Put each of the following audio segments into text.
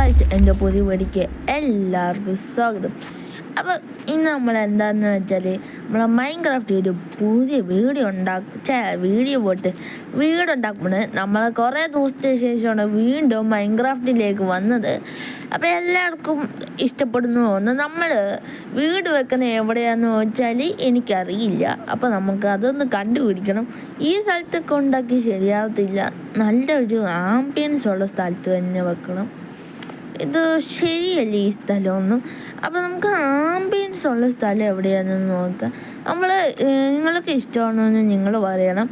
Guys, എൻ്റെ പുതിയ വീഡിയോയ്ക്ക് എല്ലാവർക്കും സ്വാഗതം. അപ്പോൾ ഇന്ന് നമ്മൾ എന്താണെന്ന് വെച്ചാൽ നമ്മളെ മൈൻക്രാഫ്റ്റ് ഒരു പുതിയ വീഡിയോ ഉണ്ടാക്കുമ്പോൾ നമ്മൾ കുറേ ദിവസത്തിന് ശേഷമാണ് വീണ്ടും മൈൻക്രാഫ്റ്റിലേക്ക് വന്നത്. അപ്പോൾ എല്ലാവർക്കും ഇഷ്ടപ്പെടുന്നു തോന്നുന്നു. നമ്മൾ വീട് വെക്കുന്നത് എവിടെയാണെന്ന് വെച്ചാൽ എനിക്കറിയില്ല. അപ്പോൾ നമുക്ക് അതൊന്ന് കണ്ടുപിടിക്കണം. ഈ സ്ഥലത്തൊക്കെ ഉണ്ടാക്കി ശരിയാവത്തില്ല. നല്ലൊരു ആംബിയൻസ് ഉള്ള സ്ഥലത്ത് തന്നെ വെക്കണം. ഇത് ശരിയല്ല ഈ സ്ഥലമൊന്നും. അപ്പോൾ നമുക്ക് ആംബിയൻസ് ഉള്ള സ്ഥലം എവിടെയാണെന്ന് നോക്കാം. നിങ്ങൾക്ക് ഇഷ്ടമാണെന്ന് നിങ്ങൾ പറയണം.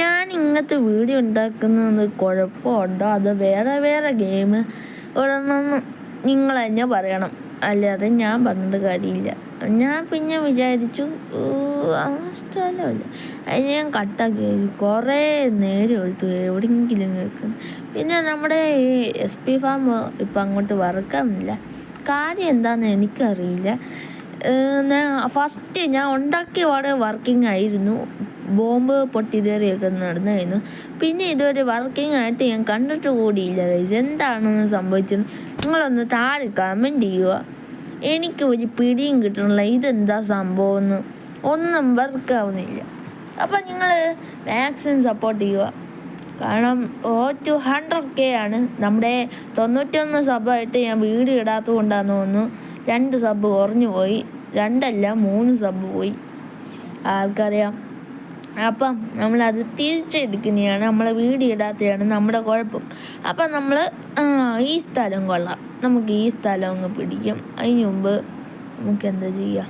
ഞാൻ ഇങ്ങനത്തെ വീഡിയോ ഉണ്ടാക്കുന്നത് കുഴപ്പമുണ്ടോ അതോ വേറെ ഗെയിം ഇടണമെന്ന് നിങ്ങൾ തന്നെ പറയണം. അല്ലാതെ ഞാൻ പറഞ്ഞിട്ട് കാര്യമില്ല. ഞാൻ പിന്നെ വിചാരിച്ചു ആ സ്ഥലമല്ല, അതിന് ഞാൻ കട്ടാക്കി കുറേ നേരം എടുത്തു എവിടെയെങ്കിലും കേൾക്കുന്നു. പിന്നെ നമ്മുടെ ഈ SP ഫാം ഇപ്പം അങ്ങോട്ട് വറക്കാമില്ല. കാര്യം എന്താണെന്ന് എനിക്കറിയില്ല. ഫസ്റ്റ് ഞാൻ ഉണ്ടാക്കിയ പാടെ വർക്കിംഗ് ആയിരുന്നു, ബോംബ് പൊട്ടിത്തേറിയൊക്കെ നടന്നായിരുന്നു. പിന്നെ ഇതൊരു വർക്കിംഗ് ആയിട്ട് ഞാൻ കണ്ടിട്ട് കൂടിയില്ല. എന്താണെന്ന് സംഭവിച്ചത് നിങ്ങളൊന്ന് താഴെ കമൻറ്റ് ചെയ്യുക. എനിക്ക് ഒരു പിടിയും കിട്ടണില്ല ഇതെന്താ സംഭവം ഒന്നും വർക്കാവുന്നില്ല. അപ്പം നിങ്ങൾ മാക്സിമം സപ്പോർട്ട് ചെയ്യുക. കാരണം 100K ആണ്. നമ്മുടെ 91 സബ്ബായിട്ട് ഞാൻ വീഡിയോ ഇടാത്തത് കൊണ്ടാണെന്ന് തോന്നുന്നു 2 സബ്ബ് കുറഞ്ഞു പോയി. 2 അല്ല 3 സബ്ബ് പോയി, ആർക്കറിയാം. അപ്പം നമ്മളത് തിരിച്ചെടുക്കുന്നതാണ്, നമ്മളെ വീഡിയോ ഇടാത്തതാണ് നമ്മുടെ കുഴപ്പം. അപ്പം നമ്മൾ ഈ സ്ഥലം കൊള്ളാം, നമുക്ക് ഈ സ്ഥലം അങ്ങ് പിടിക്കും. അതിന് മുമ്പ് നമുക്ക് എന്താ ചെയ്യുക,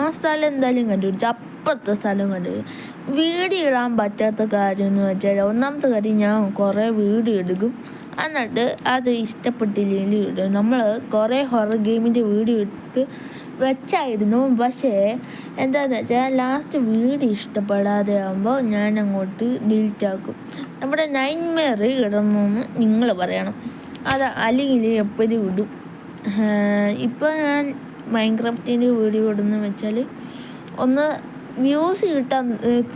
ആ സ്ഥലം എന്തായാലും കണ്ടുപിടിച്ചു. അപ്പുറത്തെ സ്ഥലം കണ്ടുപിടിച്ചു. വീഡിയോ ഇടാൻ പറ്റാത്ത കാര്യം എന്ന് വെച്ചാൽ ഒന്നാമത്തെ കാര്യം, ഞാൻ കുറേ വീഡിയോ എടുക്കും, എന്നിട്ട് അത് ഇഷ്ടപ്പെട്ടില്ലെങ്കിൽ ഇടും. നമ്മൾ കുറേ ഹൊറർ ഗെയിമിൻ്റെ വീഡിയോ എടുത്ത് വെച്ചായിരുന്നു. പക്ഷേ എന്താണെന്ന് വെച്ചാൽ ലാസ്റ്റ് വീഡിയോ ഇഷ്ടപ്പെടാതെ ആകുമ്പോൾ ഞാൻ അങ്ങോട്ട് ഡിലീറ്റ് ആക്കും. നമ്മുടെ നൈറ്റ്മെയർ ഇടണമെന്ന് നിങ്ങൾ പറയണം. അത് അല്ലെങ്കിൽ എപ്പോഴും ഇടും. ഇപ്പോൾ ഞാൻ മൈൻക്രാഫ്റ്റിൻ്റെ വീഡിയോ ഇടുന്നു വെച്ചാൽ ഒന്ന് വ്യൂസ് കിട്ടാൻ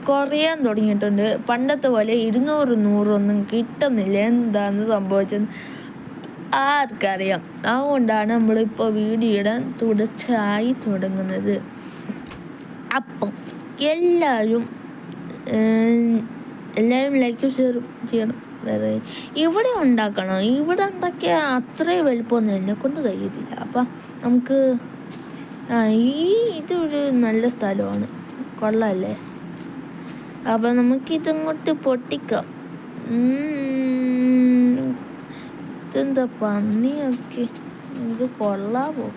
കുറയാൻ തുടങ്ങിയിട്ടുണ്ട്. പണ്ടത്തെ പോലെ 200 കിട്ടുന്നില്ല. എന്താണ് സംഭവിച്ചത് ആർക്കറിയാം. അതുകൊണ്ടാണ് നമ്മളിപ്പോൾ വീഡിയോ ഇടാൻ തുടർച്ചയായി തുടങ്ങുന്നത്. അപ്പം എല്ലാവരും ലൈക്കും ഷെയറും ചെയ്യണം. വേറെ ഇവിടെ ഉണ്ടാക്കണം. ഇവിടെ ഉണ്ടാക്കിയാൽ അത്രയും വലുപ്പമൊന്നും എന്നെ കൊണ്ട് കഴിയത്തില്ല. അപ്പം നമുക്ക് ഇതൊരു നല്ല സ്ഥലമാണ്, കൊള്ളാമല്ലേ? അപ്പം നമുക്കിതങ്ങോട്ട് പൊട്ടിക്കാം. ഇതെന്താ പന്നിയൊക്കെ, ഇത് കൊള്ളാമോ?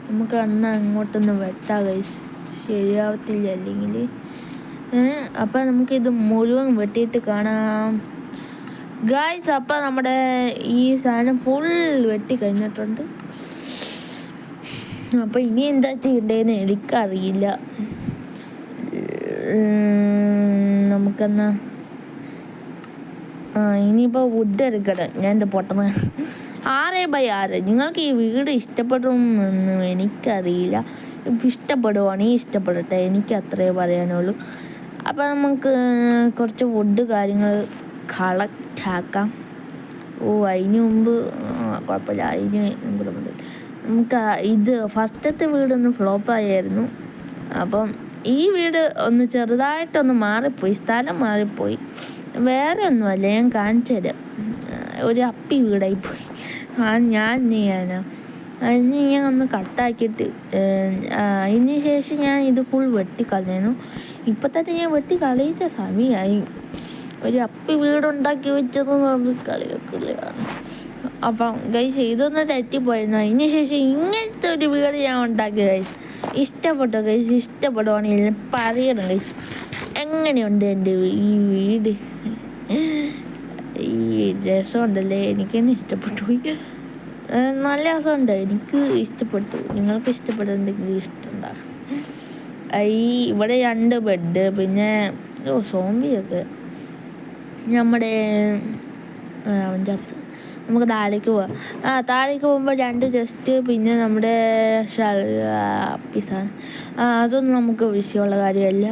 നമുക്ക് അന്ന് അങ്ങോട്ടൊന്ന് വെട്ടാം ഗൈസ്, ശരിയാവത്തില്ല അല്ലെങ്കിൽ. അപ്പം നമുക്കിത് മുഴുവൻ വെട്ടിയിട്ട് കാണാം ഗൈസ്. അപ്പം നമ്മുടെ ഈ സാധനം ഫുൾ വെട്ടി കഴിഞ്ഞിട്ടുണ്ട്. അപ്പം ഇനി എന്താ ചെയ്യേണ്ടതെന്ന് എനിക്കറിയില്ല. നമുക്കെന്നാ ഇനിയിപ്പോൾ വുഡ് എടുക്കണം. ഞാൻ എന്താ പൊട്ടണ 6x6. നിങ്ങൾക്ക് ഈ വീട് ഇഷ്ടപ്പെടുമെന്നൊന്നും എനിക്കറിയില്ല. ഇഷ്ടപ്പെടുവാണെങ്കിൽ ഇഷ്ടപ്പെടട്ടെ, എനിക്ക് അത്രേ പറയാനുള്ളൂ. അപ്പം നമുക്ക് കുറച്ച് വുഡ് കാര്യങ്ങൾ കളക്ട് ആക്കാം. അതിന് മുമ്പ് കുഴപ്പമില്ല, അതിന് നമുക്ക് ഇത് ഫസ്റ്റത്തെ വീടൊന്ന് ഫ്ലോപ്പായിരുന്നു. അപ്പം ഈ വീട് ഒന്ന് ചെറുതായിട്ടൊന്ന് മാറിപ്പോയി, സ്ഥലം മാറിപ്പോയി. വേറെ ഒന്നുമല്ല, ഞാൻ കാണിച്ചു തരാം. ഒരു അപ്പി വീടായിപ്പോയി. ഞാനാ അതിന് ഞാൻ ഒന്ന് കട്ടാക്കിയിട്ട് അതിന് ശേഷം ഞാൻ ഇത് ഫുൾ വെട്ടിക്കളഞ്ഞു. ഇപ്പം തന്നെ ഞാൻ വെട്ടിക്കളയിച്ച സമയമായി. ഒരു അപ്പി വീടുണ്ടാക്കി വെച്ചതെന്ന് പറഞ്ഞ് കളിയാക്കുകയാണ്. അപ്പം ഗൈസ് ഇതൊന്ന് തെറ്റിപ്പോയിരുന്നു. അതിന് ശേഷം ഇങ്ങനത്തെ ഒരു വീട് ഞാൻ ഉണ്ടാക്കി ഗൈസ്. ഇഷ്ടപ്പെട്ടോ ഗൈസ്? ഇഷ്ടപ്പെടുവാണെങ്കിൽ പറയണം ഗൈസ്. എങ്ങനെയുണ്ട് എൻ്റെ ഈ വീട്? ഈ രസമുണ്ടല്ലേ, എനിക്ക് തന്നെ ഇഷ്ടപ്പെട്ടു. നല്ല രസമുണ്ട്, എനിക്ക് ഇഷ്ടപ്പെട്ടു. നിങ്ങൾക്ക് ഇഷ്ടപ്പെടുന്നുണ്ടെങ്കിൽ ഇഷ്ടമുണ്ടാകും. ഇവിടെ 2 ബെഡ്, പിന്നെ സോംബിയൊക്കെ നമ്മുടെ ചത്ത്. നമുക്ക് താഴേക്ക് പോവാം. താഴേക്ക് പോകുമ്പോൾ 2 ചെസ്റ്റ്, പിന്നെ നമ്മുടെ പിസാണ്. അതൊന്നും നമുക്ക് വിഷയമുള്ള കാര്യമല്ല.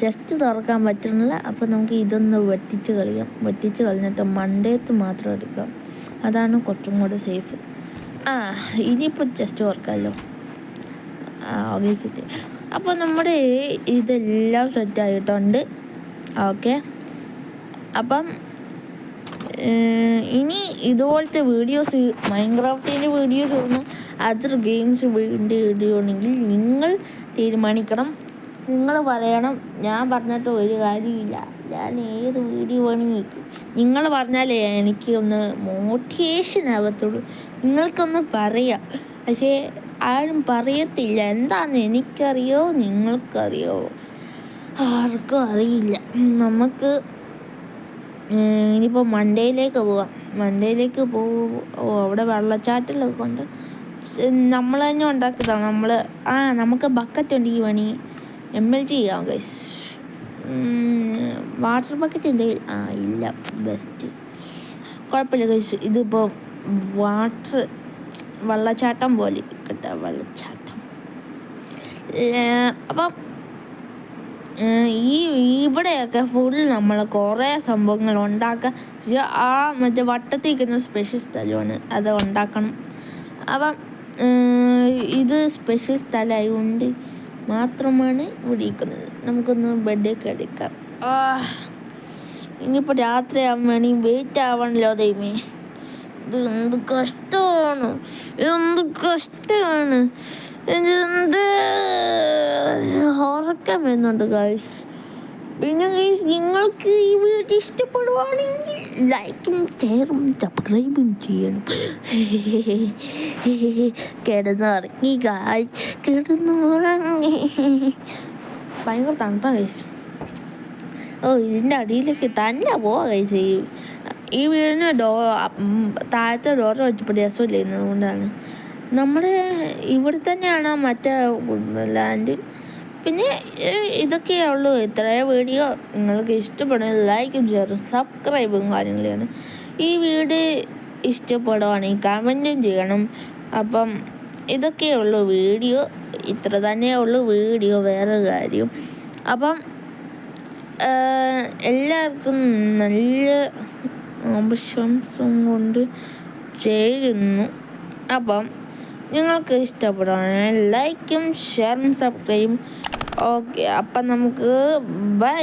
ചെസ്റ്റ് തുറക്കാൻ പറ്റുന്നില്ല. അപ്പോൾ നമുക്ക് ഇതൊന്ന് വെട്ടിച്ച് കളഞ്ഞിട്ട് മണ്ടേത്ത് മാത്രം എടുക്കാം. അതാണ് കുറച്ചും കൂടെ സേഫ്. ഇനിയിപ്പോൾ ചെസ്റ്റ് തുറക്കാമല്ലോ. ഓക്കെ. അപ്പോൾ നമ്മുടെ ഇതെല്ലാം സെറ്റായിട്ടുണ്ട്. ഓക്കെ, അപ്പം ഇനി ഇതുപോലത്തെ വീഡിയോസ്, മൈൻക്രാഫ്റ്റിൻ്റെ വീഡിയോസ് ഒന്നും അതർ ഗെയിംസ് ഇടുകയാണെങ്കിൽ നിങ്ങൾ തീരുമാനിക്കണം. നിങ്ങൾ പറയണം. ഞാൻ പറഞ്ഞിട്ട് ഒരു കാര്യമില്ല. ഞാൻ ഏത് വീഡിയോ വേണമെങ്കിൽ നിങ്ങൾ പറഞ്ഞാലേ എനിക്ക് ഒന്ന് മോട്ടിവേഷൻ ആവത്തുള്ളൂ. നിങ്ങൾക്കൊന്ന് പറയാം, പക്ഷേ ആരും പറയത്തില്ല. എന്താണെന്ന് എനിക്കറിയോ, നിങ്ങൾക്കറിയോ, ആർക്കും അറിയില്ല. നമുക്ക് ഇനിയിപ്പോൾ മണ്ടയിലേക്ക് പോവാം. അവിടെ വെള്ളച്ചാട്ടിലൊക്കെ കൊണ്ട് നമ്മൾ തന്നെ ഉണ്ടാക്കുന്നതാണ്. നമുക്ക് ബക്കറ്റ് ഉണ്ട്. ഈ പണി MLG ചെയ്യാം ഗൈസ്. വാട്ടർ ബക്കറ്റ് ഉണ്ട്? ഇല്ല. ബെസ്റ്റ്, കുഴപ്പമില്ല ഗൈസ്. ഇതിപ്പോൾ വെള്ളച്ചാട്ടം പോലെ കേട്ടോ, വെള്ളച്ചാട്ടം. അപ്പം ഇവിടെയൊക്കെ ഫുൾ നമ്മൾ കുറേ സംഭവങ്ങൾ ഉണ്ടാക്കുക. മറ്റേ വട്ടത്തിൽ നിൽക്കുന്ന സ്പെഷ്യൽ സ്ഥലമാണ്, അത് ഉണ്ടാക്കണം. അപ്പം ഇത് സ്പെഷ്യൽ സ്ഥലമായതുകൊണ്ട് മാത്രമാണ് ഇവിടെ ഇരിക്കുന്നത്. നമുക്കൊന്ന് ബെഡൊക്കെ എടുക്കാം. ഇനിയിപ്പോൾ രാത്രി ആവാൻ വേണ്ടി വെയിറ്റ് ആവണല്ലോ. ദൈവമേ, ഇത് എന്ത് കഷ്ടമാണ്. ഉറക്കം വരുന്നുണ്ട് ഗൈസ്. പിന്നെ ഗൈസ്, നിങ്ങൾക്ക് ഈ വീഡിയോ ഇഷ്ടപ്പെടുവാണെങ്കിൽ ലൈക്കും ഷെയറും സബ്സ്ക്രൈബും ചെയ്യണം. കിടന്നുറങ്ങി ഗൈസ്, കിടന്നുറങ്ങി. ഭയങ്കര തണുപ്പാണ് ഗൈസ്. ഇതിൻ്റെ അടിയിലേക്ക് തന്നെ പോവാ ഗൈസ്. ഈ വീടിന് താഴത്തെ ഡോറ് വെച്ചപ്പോൾ രസമില്ല. അതുകൊണ്ടാണ് നമ്മുടെ ഇവിടെ തന്നെയാണ് മറ്റേ ലാൻഡ്. പിന്നെ ഇതൊക്കെയുള്ളൂ. ഇത്രയും വീഡിയോ നിങ്ങൾക്ക് ഇഷ്ടപ്പെടുന്നത് ലൈക്കും ഷെയറും സബ്സ്ക്രൈബും കാര്യങ്ങളാണ്. ഈ വീഡിയോ ഇഷ്ടപ്പെടുവാണെങ്കിൽ കമൻറ്റും ചെയ്യണം. അപ്പം ഇതൊക്കെയുള്ളൂ വീഡിയോ. ഇത്ര തന്നെയുള്ളൂ വീഡിയോ, വേറെ കാര്യം. അപ്പം എല്ലാവർക്കും നല്ല ആശംസം കൊണ്ട് ചേരുന്നു. അപ്പം നിങ്ങൾക്ക് ഇഷ്ടപ്പെടുകയാണെങ്കിൽ ലൈക്കും ഷെയറും സബ്സ്ക്രൈബും. ഓക്കെ, അപ്പം നമുക്ക് ബൈ.